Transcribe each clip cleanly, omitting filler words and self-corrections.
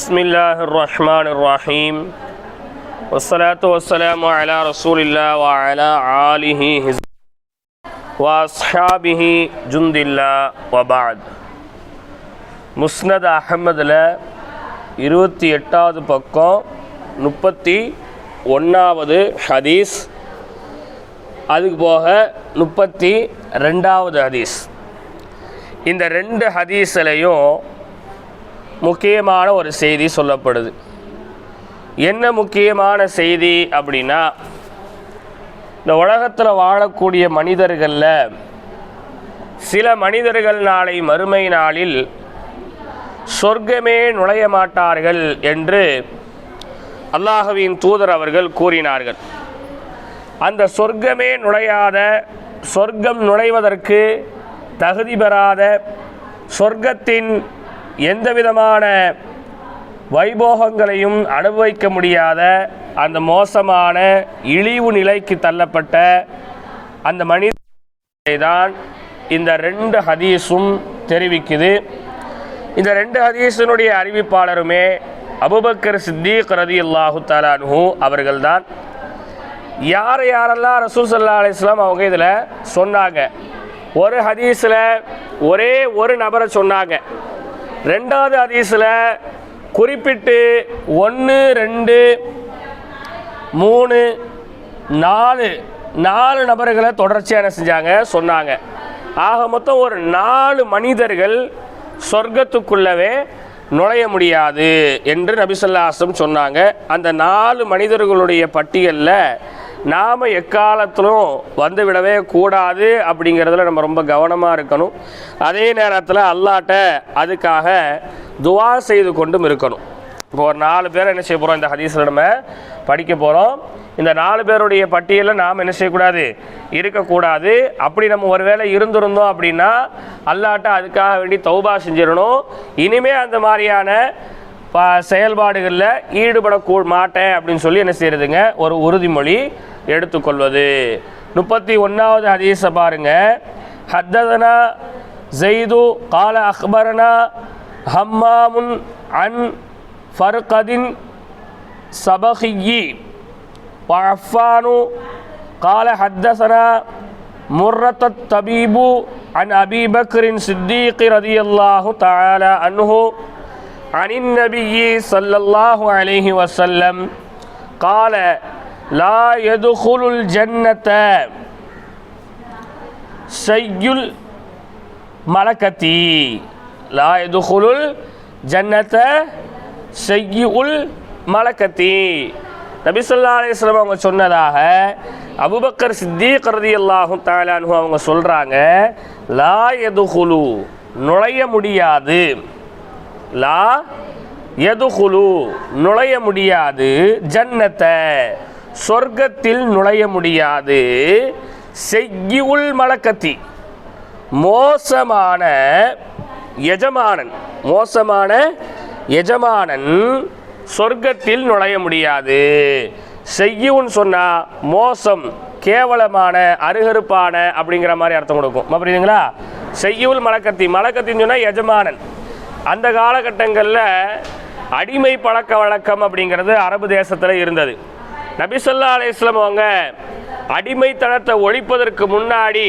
Bismillahirrahmanirrahim. Wassalatu wassalamu ala rasulillah wa ala alihi wa ashabihi jundillah wa ba'd. முஸ்னத் அஹ்மதில் 28வது பக்கம் 31வது ஹதீஸ், அதுக்கு போக 32வது ஹதீஸ். இந்த ரெண்டு ஹதீஸ்லையும் முக்கியமான ஒரு செய்தி சொல்லப்படுது. என்ன முக்கியமான செய்தி அப்படின்னா, இந்த உலகத்தில் வாழக்கூடிய மனிதர்களில் சில மனிதர்கள் நாளை மறுமை நாளில் சொர்க்கமே நுழைய மாட்டார்கள் என்று அல்லாஹ்வின் தூதர் அவர்கள் கூறினார்கள். அந்த சொர்க்கமே நுழையாத, சொர்க்கம் நுழைவதற்கு தகுதி பெறாத, சொர்க்கத்தின் எந்த விதமான வைபோகங்களையும் அனுபவிக்க முடியாத அந்த மோசமான இழிவு நிலைக்கு தள்ளப்பட்ட அந்த மனிதனை தான் இந்த ரெண்டு ஹதீஸும் தெரிவிக்குது. இந்த ரெண்டு ஹதீஸினுடைய அறிவிப்பாளருமே அபூபக்கர் சித்தீக் ரலியல்லாஹு தஆலா அன்ஹு அவர்கள்தான். யாரெல்லாம் ரசூல் ஸல்லல்லாஹு அலைஹி வஸல்லம் அவங்க இதில் சொன்னாங்க? ஒரு ஹதீஸில் ஒரே ஒரு நபரை சொன்னாங்க. ரெண்டாவது ஹதீஸில் குறிப்பிட்டு 1 2 3 4 நபர்களை தொடர்ச்சியாக என்ன செஞ்சாங்க, சொன்னாங்க. ஆக மொத்தம் ஒரு 4 மனிதர்கள் சொர்க்கத்துக்குள்ளவே நுழைய முடியாது என்று நபி ஸல்லல்லாஹு அலைஹி வஸல்லம் சொன்னாங்க. அந்த 4 மனிதர்களுடைய பட்டியலில் நாம் எக்காலத்திலும் வந்துவிடவே கூடாது அப்படிங்கிறதுல நம்ம ரொம்ப கவனமாக இருக்கணும். அதே நேரத்தில் அல்லாஹ்ட்ட அதுக்காக துவா செய்து கொண்டும் இருக்கணும். இப்போ ஒரு 4 பேரை என்ன செய்ய போகிறோம், இந்த ஹதீஸில் நம்ம படிக்க போகிறோம். இந்த 4 பேருடைய பட்டியலில் நாம் என்ன செய்யக்கூடாது, இருக்கக்கூடாது. அப்படி நம்ம ஒருவேளை இருந்திருந்தோம் அப்படின்னா அல்லாஹ்ட்ட அதுக்காக வேண்டி தௌபா செஞ்சிடணும். இனிமேல் அந்த மாதிரியான செயல்பாடுகளில் ஈடுபட மாட்டேன் அப்படின்னு சொல்லி என்ன செய்யறதுங்க, ஒரு உறுதிமொழி எடுத்துக்கொள்வது. 31வது ஹதீஸை பாருங்க. ஹத்ததனா ஸைது கால அக்பரனா ஹம்மாமுன் அன் ஃபர்கதின் சபஹியி வஅஃபானு கால ஹத்தஸனா முர்ரத்தத் தபீபு அன் அபி பக்ரின் சித்தீக் ரலியல்லாஹு தஆலா அன்ஹு அனின் நபியி ஸல்லல்லாஹு அலைஹி வஸல்லம் கால லா யதுகுலுல் ஜன்னத ஸய்யுல் மலகதி. லா யதுகுலுல் ஜன்னத ஸய்யுல் மலகதி. நபி ஸல்லல்லாஹு அலைஹி வஸல்லம் அவங்க சொன்னதாக அபூபக்கர் சித்தீக் ரலியல்லாஹு தஆலா அன்ஹு அவங்க சொல்றாங்க, லா யதுகுலு நுழைய முடியாது, லா யதுகுலு நுழைய முடியாது, ஜன்னத சொர்க்கத்தில் நுழைய முடியாது, ஸய்யுல் மலகதி மோசமான எஜமானன், மோசமான எஜமானன் சொர்க்கத்தில் நுழைய முடியாது. ஸய்யுன்னு சொன்னா மோசம், கேவலமான, அருகருப்பான அப்படிங்கிற மாதிரி அர்த்தம் கொடுக்கும். புரியுதுங்களா? ஸய்யுல் மலகதி, மலகத்தின்னு சொன்னா எஜமானன். அந்த காலகட்டங்களில் அடிமை பழக்க வழக்கம் அப்படிங்கிறது அரபு தேசத்தில் இருந்தது. நபி ஸல்லல்லாஹு அலைஹி வஸல்லம் அவங்க அடிமைத்தனத்தை ஒழிப்பதற்கு முன்னாடி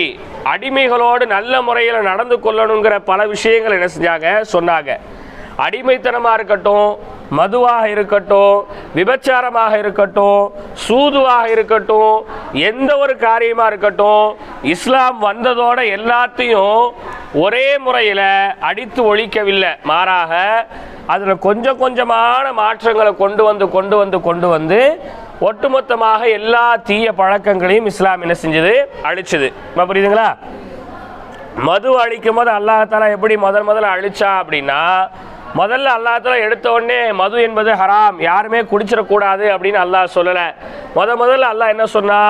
அடிமைகளோடு நல்ல முறையில் நடந்து கொள்ளணுங்கிற பல விஷயங்கள் என்ன செஞ்சாங்க, சொன்னாங்க. அடிமைத்தனமாக இருக்கட்டும், மதுவாக இருக்கட்டும், விபச்சாரமாக இருக்கட்டும், சூதுவாக இருக்கட்டும், எந்த ஒரு காரியமாக இருக்கட்டும், இஸ்லாம் வந்ததோட எல்லாத்தையும் ஒரே முறையில் அடித்து ஒழிக்கவில்லை. மாறாக அதில் கொஞ்சம் கொஞ்சமான மாற்றங்களை கொண்டு வந்து ஒட்டுமொத்தமாக எல்லா தீய பழக்கங்களையும் இஸ்லாம் என்ன செஞ்சது, அழிச்சது. புரியுதுங்களா? மது அழிக்கும் போது அல்லாஹ் தஆலா எப்படி முதல்ல அழிச்சா அப்படின்னா, முதல்ல அல்லாஹ் தஆலா எடுத்த உடனே மது என்பது ஹராம், யாருமே குடிச்சிடக்கூடாது அப்படின்னு அல்லாஹ் சொல்லலை. முதல்ல அல்லாஹ் என்ன சொன்னா,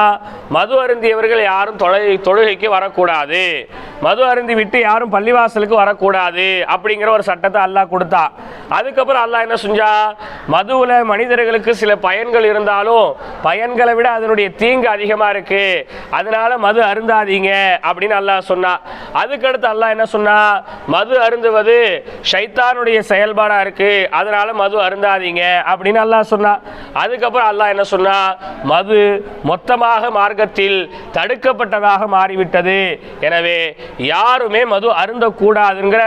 மது அருந்தியவர்கள் யாரும் தொழுகைக்கு வரக்கூடாது, மது அருந்தி விட்டு யாரும் பள்ளிவாசலுக்கு வரக்கூடாது அப்படிங்கிற ஒரு சட்டத்தை அல்லாஹ் கொடுத்தா. அதுக்கப்புறம் அல்லாஹ் என்ன செஞ்சா, மதுவில் மனிதர்களுக்கு சில பயன்கள் இருந்தாலும் பயன்களை விட அதனுடைய தீங்கு அதிகமாக இருக்கு, அதனால மது அருந்தாதீங்க அப்படின்னு அல்லாஹ் சொன்னா. அதுக்கடுத்து அல்லாஹ் என்ன சொன்னா, மது அருந்துவது ஷைத்தானுடைய செயல்பாடா இருக்கு, அதனால மது அருந்தாதீங்க அப்படின்னு அல்லாஹ் சொன்னா. அதுக்கப்புறம் அல்லாஹ் என்ன சொன்னா, மது மொத்தமாக மார்க்கத்தில் தடுக்கப்பட்டதாக மாறிவிட்டது, எனவே யாருமே மது அருந்தக்கூடாதுங்கிற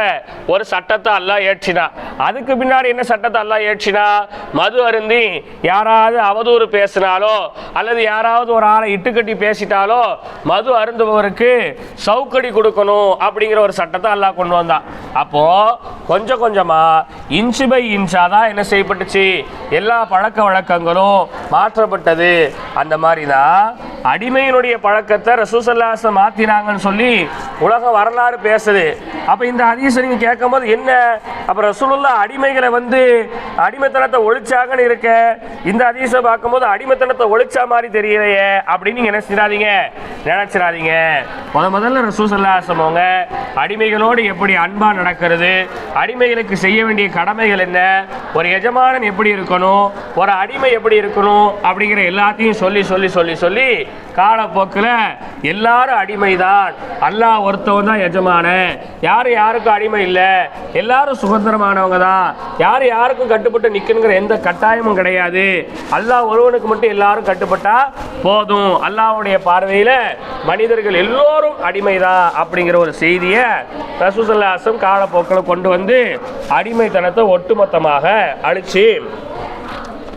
ஒரு சட்டத்தை அல்லாஹ் ஏற்றினா. அதுக்கு பின்னாடி என்ன சட்டத்தை அல்லாஹ் ஏற்றினா, மது அருந்தி யாராவது அவதூறு பேசினாலோ அல்லது யாராவது ஒரு ஆளை இட்டுக்கட்டி பேசிட்டாலோ மது அருந்துபவருக்கு சவுக்கடி கொடுக்கணும் அப்படிங்கிற ஒரு சட்டத்தை அல்லாஹ் கொண்டு வந்தான். அப்போ கொஞ்சம் கொஞ்சமா இன்ச்சு பை இன்ச்சா தான் என்ன செய்யப்பட்டுச்சு, எல்லா பழக்க வழக்கங்களும் மாற்றப்பட்டது. அந்த மாதிரி தான் அடிமையினுடைய பழக்கத்தை ரசூலுல்லாஹி ஸல்லல்லாஹு அலைஹி வஸல்லம் மாத்தினாங்கன்னு சொல்லி உலக வரலாறு பேசுது. அப்ப இந்த ஹதீஸ் நீங்க கேட்கும் போது என்ன, அப்ப ரசூலுல்லாஹ் அடிமைகளை அடிமைத்தனத்தை ஒழிச்சாங்கன்னு இருக்க, இந்த ஹதீஸை பார்க்கும்போது அடிமைத்தனத்தை ஒழிச்சா மாதிரி தெரியலையே அப்படின்னு நீங்க நினைச்சிடாதீங்க. முதல்ல ரசூலுல்லாஹி ஸல்லல்லாஹு அலைஹி வஸல்லம் அடிமைகளோடு எப்படி அன்பா நடக்கிறது, அடிமைகளுக்கு செய்ய வேண்டிய கடமைகள் என்ன, ஒரு எஜமானன் எப்படி இருக்கணும், ஒரு அடிமை எப்படி இருக்கணும் அப்படிங்கிற எல்லாத்தையும் சொல்லி சொல்லி சொல்லி சொல்லி காலப்போக்கில் எல்லாரும் அடிமைதான், அல்லாஹ் ஒருத்தவன் தான் எஜமானன், யாருக்கும் அடிமை இல்லை, எல்லாரும் சுதந்திரமானவங்க தான், யாருக்கும் கட்டுப்பட்டு நிற்கணுங்கிற எந்த கட்டாயமும் கிடையாது, அல்லாஹ் ஒருவனுக்கு மட்டும் எல்லாரும் கட்டுப்பட்டா போதும், அல்லாஹ்வுடைய பார்வையில் மனிதர்கள் எல்லோரும் அடிமைதான் அப்படிங்கிற ஒரு செய்தியை ரசூலுல்லாஹி ஸல்லல்லாஹு அலைஹி வஸல்லம் காலப்போக்கில் கொண்டு வந்து அடிமைத்தனத்தை ஒட்டுமொத்தமாக அழிச்சு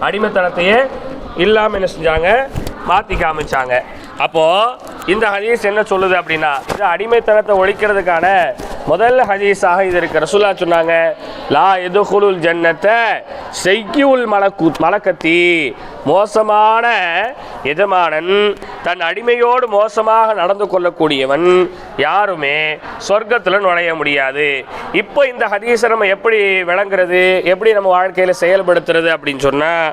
அடிமைத்தனத்தையே இல்லாமல் என்ன செஞ்சாங்க, மாற்றி காமிச்சாங்க. அப்போது இந்த ஹதீஸ் என்ன சொல்லுது அப்படின்னா, இது அடிமைத்தனத்தை ஒழிக்கிறதுக்கான முதல் ஹதீஸாக இது இருக்கு. ரசூலுல்லாஹ் சொன்னாங்க, லா யதுகுலுல் ஜன்னத்த ஸையுல் மலக்கத்தி, மோசமான எஜமானன் தன் அடிமையோடு மோசமாக நடந்து கொள்ளக்கூடியவன் யாருமே சொர்க்கத்தில் நுழைய முடியாது. இப்போ இந்த ஹதீஸை நம்ம எப்படி விளங்குறது, எப்படி நம்ம வாழ்க்கையில் செயல்படுத்துறது அப்படின்னு சொன்னால்,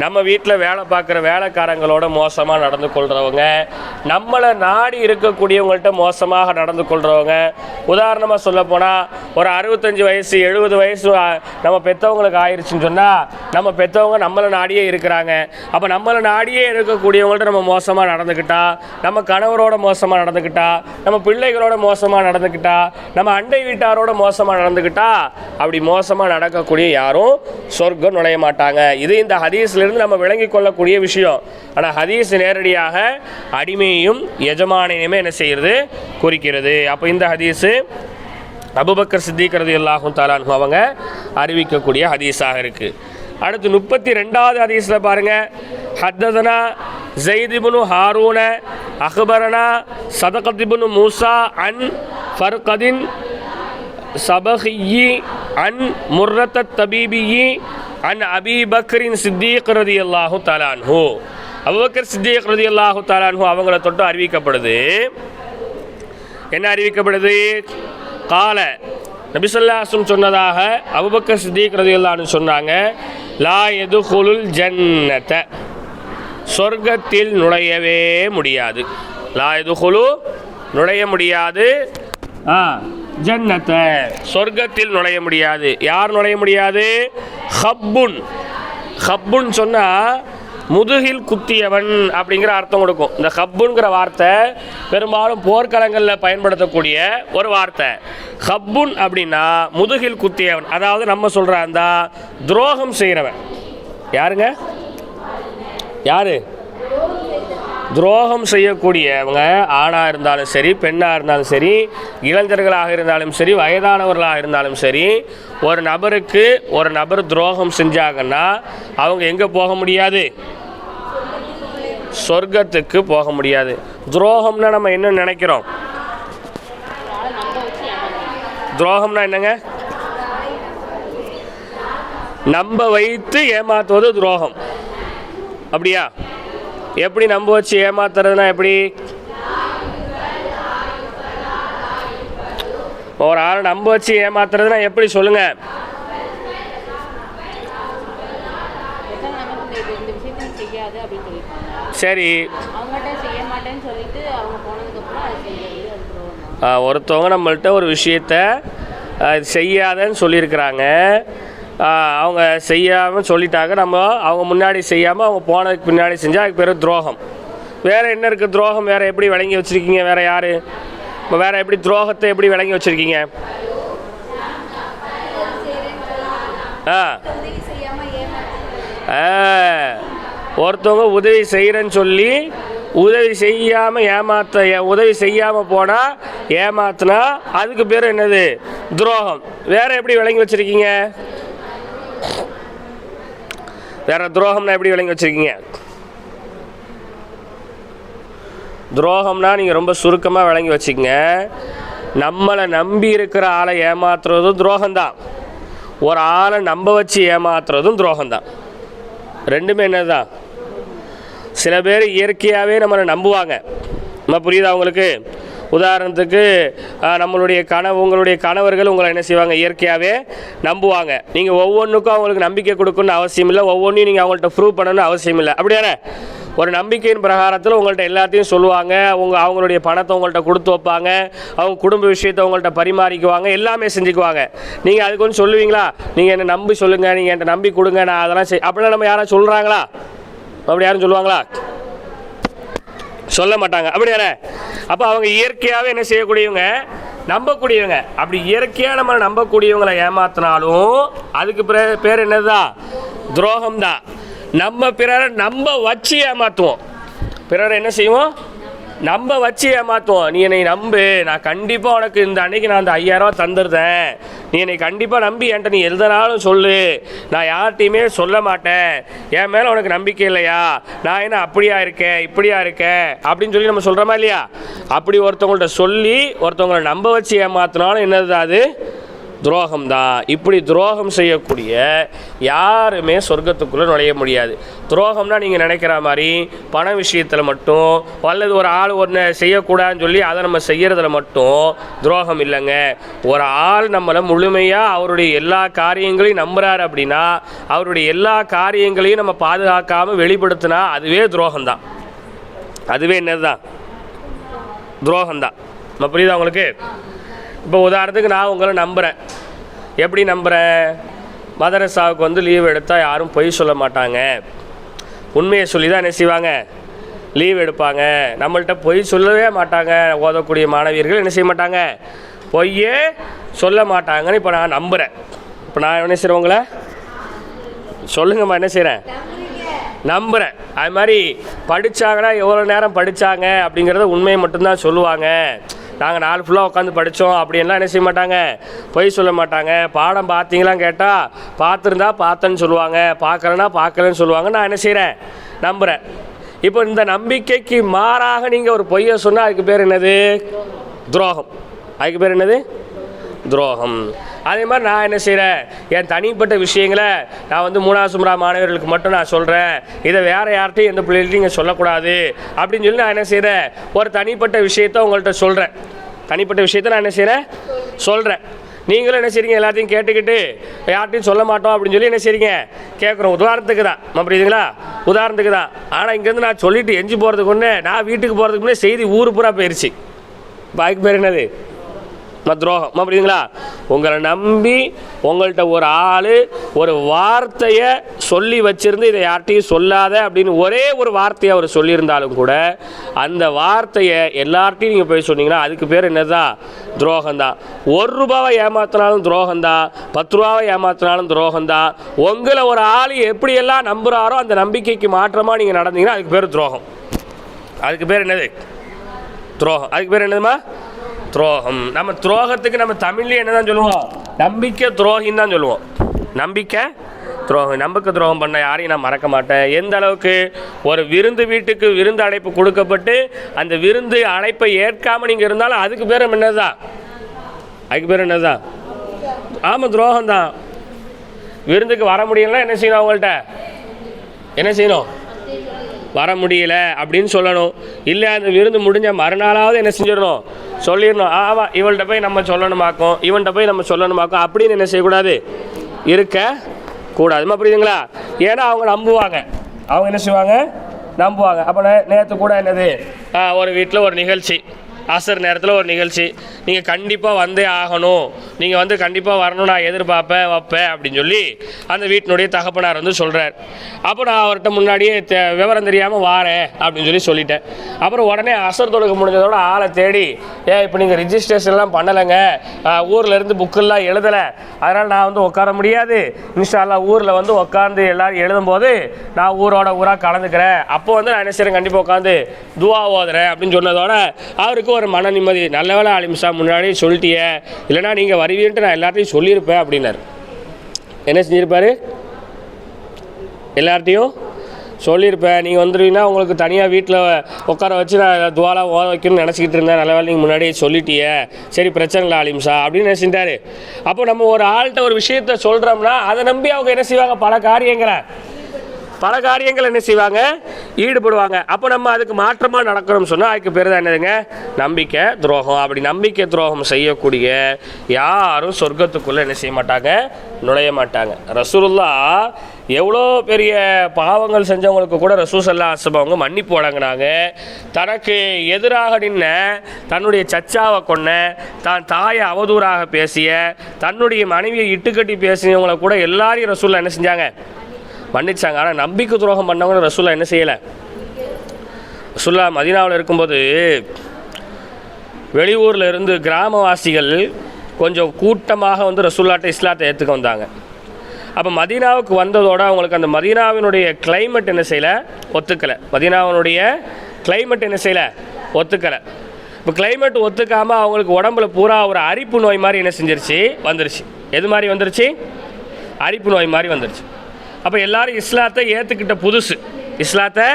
நம்ம வீட்டில் வேலை பார்க்குற வேலைக்காரங்களோட மோசமாக நடந்து கொள்கிறவங்க, நம்மளை நாடி இருக்கக்கூடியவங்கள்ட்ட மோசமாக நடந்து கொள்கிறவங்க, உதாரணமாக சொல்லப்போனால் ஒரு 65 வயசு 70 வயசு நம்ம பெற்றவங்களுக்கு ஆயிடுச்சுன்னு சொன்னால், நம்ம பெற்றவங்க நம்மளை நாடியே இருக்கிறாங்க. அப்போ நம்மளை நாடியே இருக்கக்கூடியவங்கள்ட்ட நம்ம மோசமாக நடந்துக்கிட்டா, நம்ம கணவரோட மோசமாக நடந்துக்கிட்டா, நம்ம பிள்ளைகளோட மோசமாக நடந்துக்கிட்டா, நம்ம அண்டை வீட்டாரோட மோசமாக நடந்துக்கிட்டா, அப்படி மோசமாக நடக்கக்கூடிய யாரும் சொர்க்கம் நுழைய மாட்டாங்க. இது இந்த ஹதீஸ்லேருந்து நம்ம விளங்கி கொள்ளக்கூடிய விஷயம். ஆனால் ஹதீஸ் நேரடியாக அடிமையும் எஜமானையுமே என்ன செய்கிறது, குறிக்கிறது. அப்போ இந்த ஹதீஸு அபூபக்கர் சித்திக் ரலியல்லாஹு தஆலா அன்ஹு அவங்க அறிவிக்கக்கூடிய ஹதீஸாக இருக்குது. அடுத்து 32வது ஹதீஸில் பாருங்கள், ஹத்ததனா ஸைத் இப்னு ஹாரூன அக்பரனா ஸதகத் இப்னு மூஸா அன் ஃபர்கதின் சபஹியி அன் முர்ரத் தபீபியி அன் அபீ பக்ரின் சித்திக் ரலியல்லாஹு தஆலா அன்ஹு. அபூபக்கர் சித்திக் ரலியல்லாஹு தஆலா அன்ஹு அவங்கள தொட்டு அறிவிக்கப்படுது. என்ன அறிவிக்கப்படுது? கால நபி ஸல்லல்லாஹு அலைஹி வஸல்லம் சொன்னதாக அபூபக்கர் சித்திக் ரலியல்லாஹு அன்ஹு சொன்னாங்க, லா யதுகுலுல் ஜன்னத, சொர்க்கத்தில் நுழையவே முடியாது. லா யதுகுலு, நுழைய முடியாது, ஜன்னத, சொர்க்கத்தில் நுழைய முடியாது. யார் நுழைய முடியாது? ஹப்புன். ஹப்புன்னு சொன்னால் முதுகில் குத்தியவன் அப்படிங்கிற அர்த்தம் கொடுக்கும். இந்த ஹப்புங்கிற வார்த்தை பெரும்பாலும் போர்க்களங்களில் பயன்படுத்தக்கூடிய ஒரு வார்த்தை. ஹப்புன் அப்படின்னா முதுகில் குத்தியவன், அதாவது நம்ம சொல்கிற அந்த துரோகம் செய்கிறவன். யாருங்க? யாரு? துரோகம் செய்யக்கூடியவங்க ஆணாக இருந்தாலும் சரி, பெண்ணாக இருந்தாலும் சரி, இளைஞர்களாக இருந்தாலும் சரி, வயதானவர்களாக இருந்தாலும் சரி, ஒரு நபர் துரோகம் செஞ்சாங்கன்னா அவங்க எங்கே போக முடியாது? சொர்க்கத்துக்கு போக முடியாது. துரோகம்னா நம்ம என்ன நினைக்கிறோம்? துரோகம்னா என்னங்க? நம்ப வைத்து ஏமாத்துவது துரோகம். அப்படியா? எப்படி நம்ப வச்சு ஏமாத்துறதுனா எப்படி? ஒரு ஆள் நம்ப வச்சு ஏமாத்துறதுனா எப்படி சொல்லுங்க? சரி, ஒருத்தவங்க நம்மள்கிட்ட ஒரு விஷயத்த செய்யாதன்னு சொல்லியிருக்கிறாங்க, அவங்க செய்யாமல் சொல்லிட்டாங்க, நம்ம அவங்க முன்னாடி செய்யாமல் அவங்க போனதுக்கு பின்னாடி செஞ்சால் அதுக்கு பேர் துரோகம். வேறு என்ன இருக்குது துரோகம்? வேறு எப்படி விளங்கி வச்சுருக்கீங்க? வேறு யார் வேறு எப்படி துரோகத்தை எப்படி விளங்கி வச்சுருக்கீங்க? ஒருத்தவங்க உதவி செய்கிறேன்னு சொல்லி உதவி செய்யாமல் போனால் ஏமாத்தினா அதுக்கு பேர் என்னது? துரோகம். வேறு எப்படி விளங்கி வச்சுருக்கீங்க? வேறு துரோகம்னா எப்படி விளங்கி வச்சுருக்கீங்க? துரோகம்னா நீங்கள் ரொம்ப சுருக்கமாக விளங்கி வச்சுக்கங்க. நம்மளை நம்பி இருக்கிற ஆளை ஏமாத்துறதும் துரோகம்தான், ஒரு ஆளை நம்ப வச்சு ஏமாத்துறதும் துரோகம்தான். ரெண்டுமே என்னதான். சில பேர் இயற்கையாகவே நம்மளை நம்புவாங்க. நம்ம புரியுதா உங்களுக்கு? உதாரணத்துக்கு உங்களுடைய கணவர்கள் உங்களை என்ன செய்வாங்க? இயற்கையாகவே நம்புவாங்க. நீங்கள் ஒவ்வொன்றுக்கும் அவங்களுக்கு நம்பிக்கை கொடுக்கணும்னு அவசியம் இல்லை, ஒவ்வொன்றையும் நீங்கள் அவங்கள்ட்ட ப்ரூவ் பண்ணணும்னு அவசியம் இல்லை. அப்படியானே? ஒரு நம்பிக்கையின் பிரகாரத்தில் உங்கள்கிட்ட எல்லாத்தையும் சொல்லுவாங்க, அவங்களுடைய பணத்தை உங்கள்கிட்ட கொடுத்து வைப்பாங்க, அவங்க குடும்ப விஷயத்தை உங்கள்கிட்ட பரிமாறிக்குவாங்க, எல்லாமே செஞ்சுக்குவாங்க. நீங்கள் அதுக்கு வந்து சொல்லுவீங்களா? நீங்கள் என்னை நம்பி சொல்லுங்கள், நீங்கள் என்கிட்ட நம்பி கொடுங்க, நான் அதெல்லாம் அப்படிலாம் நம்ம யாரும் சொல்கிறாங்களா? அப்படி யாரும் சொல்லுவாங்களா? சொல்ல மாட்டாங்க. அப்படியானே? அப்போ அவங்க இயற்கையாகவே என்ன செய்யக்கூடியவங்க? நம்பக்கூடியவங்க. அப்படி இயற்கையாக நம்ம நம்பக்கூடியவங்களை ஏமாத்தினாலும் அதுக்கு பேர் என்னதுதான்? துரோகம்தான். நம்ம பிறரை நம்ப வச்சு ஏமாற்றுவோம். பிறரை என்ன செய்வோம்? நம்ப வச்சு ஏமாற்றுவோம். நீ என்னை நம்பு, நான் கண்டிப்பாக உனக்கு இந்த அன்னைக்கு நான் அந்த 5000 ரூபா தந்துடுறேன், நீ என்னை கண்டிப்பாக நம்பி என்கிட்ட நீ எழுதினாலும் சொல்லு, நான் யார்கிட்டையுமே சொல்ல மாட்டேன், என் மேலே உனக்கு நம்பிக்கை இல்லையா, நான் என்ன அப்படியா இருக்கேன் இப்படியா இருக்கேன் அப்படின்னு சொல்லி நம்ம சொல்கிறோமா இல்லையா? அப்படி ஒருத்தவங்கள்ட்ட சொல்லி ஒருத்தவங்களை நம்ப வச்சு ஏமாத்தினாலும் என்னது? அது துரோகம்தான். இப்படி துரோகம் செய்யக்கூடிய யாருமே சொர்க்கத்துக்குள்ளே நுழைய முடியாது. துரோகம்னா நீங்கள் நினைக்கிற மாதிரி பண விஷயத்தில் மட்டும், அல்லது ஒரு ஆள் ஒன்று செய்யக்கூடாதுன்னு சொல்லி அதை நம்ம செய்கிறதுல மட்டும் துரோகம் இல்லைங்க. ஒரு ஆள் நம்மளை முழுமையாக அவருடைய எல்லா காரியங்களையும் நம்புகிறாரு அப்படின்னா அவருடைய எல்லா காரியங்களையும் நம்ம பாதுகாக்காமல் வெளிப்படுத்தினா அதுவே துரோகம்தான். அதுவே என்னது தான்? துரோகம்தான். நம்ம புரியுதா உங்களுக்கு? இப்போ உதாரணத்துக்கு நான் உங்களை நம்புகிறேன். எப்படி நம்புகிறேன்? மதரசாவுக்கு வந்து லீவ் எடுத்தால் யாரும் பொய் சொல்ல மாட்டாங்க, உண்மையை சொல்லி தான் என்ன செய்வாங்க? லீவ் எடுப்பாங்க. நம்மள்கிட்ட பொய் சொல்லவே மாட்டாங்க. ஓதக்கூடிய மாணவியர்கள் என்ன செய்ய மாட்டாங்க? பொய்யே சொல்ல மாட்டாங்கன்னு இப்போ நான் நம்புகிறேன். இப்போ நான் என்ன செய்கிறேன்? உங்களை சொல்லுங்கம்மா, என்ன செய்கிறேன்? நம்புகிறேன். அது மாதிரி படித்தாங்கன்னா எவ்வளோ நேரம் படித்தாங்க அப்படிங்கிறத உண்மையை மட்டும்தான் சொல்லுவாங்க. நாங்கள் நாள் ஃபுல்லாக உட்காந்து படித்தோம் அப்படின்லாம் என்ன செய்ய மாட்டாங்க? பொய் சொல்ல மாட்டாங்க. பாடம் பார்த்தீங்களான்னு கேட்டால் பார்த்துருந்தா பார்த்தேன்னு சொல்லுவாங்க, பார்க்கலன்னா பார்க்கலன்னு சொல்லுவாங்க. நான் என்ன செய்கிறேன்? நம்புகிறேன். இப்போ இந்த நம்பிக்கைக்கு மாறாக நீங்கள் ஒரு பொய்யை சொன்னால் அதுக்கு பேர் என்னது? துரோகம். அதுக்கு பேர் என்னது? துரோகம். அதே மாதிரி நான் என்ன செய்கிறேன்? என் தனிப்பட்ட விஷயங்களை நான் வந்து 3வது சுமரா மாணவர்களுக்கு மட்டும் நான் சொல்கிறேன், இதை வேறு யார்கிட்டையும் எந்த பிள்ளைகள்ட்டையும் நீங்கள் சொல்லக்கூடாது அப்படின்னு சொல்லி நான் என்ன செய்கிறேன்? ஒரு தனிப்பட்ட விஷயத்தை உங்கள்கிட்ட சொல்கிறேன். தனிப்பட்ட விஷயத்தை நான் என்ன செய்கிறேன்? சொல்கிறேன். நீங்களும் என்ன செய்றீங்க? எல்லாத்தையும் கேட்டுக்கிட்டு யார்கிட்டையும் சொல்ல மாட்டோம் அப்படின்னு சொல்லி என்ன செய்றீங்க? கேட்குறோம். உதாரணத்துக்கு தான், புரியுதுங்களா? உதாரணத்துக்கு தான். ஆனால் இங்கேருந்து நான் சொல்லிவிட்டு எஞ்சி போகிறதுக்கு ஒன்று, நான் வீட்டுக்கு போகிறதுக்கு முன்னே செய்தி ஊர் பூரா போயிடுச்சு. பாய்க்கு பேர் என்னது? துரோகம். புரியுதுங்களா? உங்களை நம்பி உங்கள்கிட்ட ஒரு ஆள் ஒரு வார்த்தையை சொல்லி வச்சிருந்து இதை யார்கிட்டையும் சொல்லாத அப்படின்னு ஒரே ஒரு வார்த்தையை அவர் சொல்லியிருந்தாலும் கூட அந்த வார்த்தையை எல்லார்ட்டையும் நீங்கள் போய் சொன்னீங்கன்னா அதுக்கு பேர் என்னதான்? துரோகம்தான். 1 ரூபாவை ஏமாத்தினாலும் துரோகம்தான், 10 ரூபாவை ஏமாத்தினாலும் துரோகம்தான். உங்களை ஒரு ஆள் எப்படியெல்லாம் நம்புகிறாரோ அந்த நம்பிக்கைக்கு மாற்றமாக நீங்கள் நடந்தீங்கன்னா அதுக்கு பேர் துரோகம். அதுக்கு பேர் என்னது? துரோகம். அதுக்கு பேர் என்னதுமா? துரோகம். நம்ம துரோகத்துக்கு நம்ம தமிழ்லேயே என்ன தான் சொல்லுவோம்? நம்பிக்கை துரோகின்னு தான் சொல்லுவோம். நம்பிக்கை துரோகம். நம்பிக்கை துரோகம் பண்ண யாரையும் நான் மறக்க மாட்டேன். எந்த அளவுக்கு? ஒரு வீட்டுக்கு விருந்து அழைப்பு கொடுக்கப்பட்டு அந்த விருந்து அழைப்பை ஏற்காமல் நீங்கள் இருந்தாலும் அதுக்கு பேர் என்னதுதான்? அதுக்கு பேர் என்னதுதான்? ஆமாம், துரோகம்தான். விருந்துக்கு வர முடியலன்னா என்ன செய்யணும்? அவங்கள்ட்ட என்ன செய்யணும்? வர முடியல அப்படின்னு சொல்லணும். இல்லை அந்த விருந்து முடிஞ்ச மறுநாளாவது என்ன செஞ்சிடணும்? சொல்லிடணும். ஆமாம், இவள்கிட்ட போய் நம்ம சொல்லணுமாக்கும், இவன்கிட்ட போய் நம்ம சொல்லணுமாக்கும் அப்படின்னு என்ன செய்யக்கூடாது? இருக்கக்கூடாது. புரியுதுங்களா? ஏன்னா அவங்க நம்புவாங்க. அவங்க என்ன செய்வாங்க? நம்புவாங்க. அப்போ நேற்று கூட என்னது, ஒரு வீட்டில் ஒரு நிகழ்ச்சி, அசர் நேரத்தில் ஒரு நிகழ்ச்சி, நீங்கள் கண்டிப்பாக வந்தே ஆகணும், நீங்கள் வந்து கண்டிப்பாக வரணும், நான் எதிர்பார்ப்பேன் வைப்பேன் அப்படின்னு சொல்லி அந்த வீட்டினுடைய தகப்பனார் வந்து சொல்கிறார். அப்போ நான் அவர்கிட்ட முன்னாடியே விவரம் தெரியாமல் வாரேன் அப்படின்னு சொல்லி சொல்லிட்டேன். அப்புறம் உடனே அசர் தொழுகை முடிஞ்சதோட ஆளை தேடி, இப்போ நீங்கள் ரிஜிஸ்ட்ரேஷன்லாம் பண்ணலைங்க, ஊரில் இருந்து புக்கெல்லாம் எழுதலை, அதனால் நான் வந்து உட்கார முடியாது, இன்ஷா அல்லாஹ் ஊரில் வந்து உட்காந்து எல்லோரும் எழுதும்போது நான் ஊராக கலந்துக்கிறேன், அப்போ வந்து நான் என்ன செய்கிறேன், கண்டிப்பாக உட்காந்து துவா ஓதுறேன் அப்படின்னு சொன்னதோட அவருக்கு ஒரு மன நிம்மதி. நல்ல வேளை அலிம்சா முன்னாடி சொல்லிட்டியே, இல்லைனா நீங்கள் வருவீன்ட்டு நான் எல்லார்ட்டையும் சொல்லியிருப்பேன் அப்படின்னாரு. என்ன செஞ்சுருப்பார்? எல்லார்ட்டையும் சொல்லியிருப்பேன், நீங்கள் வந்துடுவீங்கன்னா உங்களுக்கு தனியாக வீட்டில் உட்கார வச்சு நான் துவாலாம் ஓத வைக்கணும்னு நினச்சிக்கிட்டு இருந்தேன், நல்ல வேலை நீங்கள் முன்னாடியே சொல்லிட்டியே, சரி பிரச்சனை இல்லை அலிம்சா அப்படின்னு நினச்சிட்டாரு. அப்போ நம்ம ஒரு ஆள்கிட்ட ஒரு விஷயத்த சொல்கிறோம்னா அதை நம்பி அவங்க என்ன செய்வாங்க, பல காரியங்கள் என்ன செய்வாங்க, ஈடுபடுவாங்க. அப்போ நம்ம அதுக்கு மாற்றமாக நடக்கணும்னு சொன்னால் அதுக்கு பேர் தான் என்னதுங்க, நம்பிக்கை துரோகம். அப்படி நம்பிக்கை துரோகம் செய்யக்கூடிய யாரும் சொர்க்கத்துக்குள்ளே என்ன செய்ய மாட்டாங்க, நுழைய மாட்டாங்க. ரசூலுல்லாஹ் எவ்வளோ பெரிய பாவங்கள் செஞ்சவங்களுக்கு கூட ரசூல் ஸல்லல்லாஹு அலைஹி வஸல்லம் அவங்க மன்னிப்பு வழங்கினாங்க. தனக்கு எதிராக நின்ன, தன்னுடைய சச்சாவை கொன்ன, தான் தாயை அவதூறாக பேசிய, தன்னுடைய மனைவியை இட்டுக்கட்டி பேசினவங்களை கூட எல்லாரையும் ரசூலுல்லாஹ் என்ன செஞ்சாங்க, மன்னிச்சாங்க. ஆனால் நம்பிக்கை துரோகம் பண்ணவங்க ரசூலுல்லாஹ் என்ன செய்யலை. ரசூலுல்லாஹ் மதீனாவில் இருக்கும்போது வெளியூரில் இருந்து கிராமவாசிகள் கொஞ்சம் கூட்டமாக வந்து ரசூலுல்லாஹ்ட்ட இஸ்லாத்தை ஏற்றுக்க வந்தாங்க. அப்போ மதீனாவுக்கு வந்ததோடு அவங்களுக்கு அந்த மதீனாவினுடைய கிளைமேட் என்ன செய்யலை, ஒத்துக்கலை. மதீனாவினுடைய கிளைமேட் என்ன செய்யலை, ஒத்துக்கலை. இப்போ கிளைமேட் ஒத்துக்காமல் அவங்களுக்கு உடம்புல பூரா ஒரு அரிப்பு நோய் மாதிரி என்ன செஞ்சிருச்சு, வந்துருச்சு. எது மாதிரி வந்துருச்சு, அரிப்பு நோய் மாதிரி வந்துருச்சு. அப்போ எல்லாரும் இஸ்லாத்தை ஏற்றுக்கிட்ட புதுசு, இஸ்லாத்தை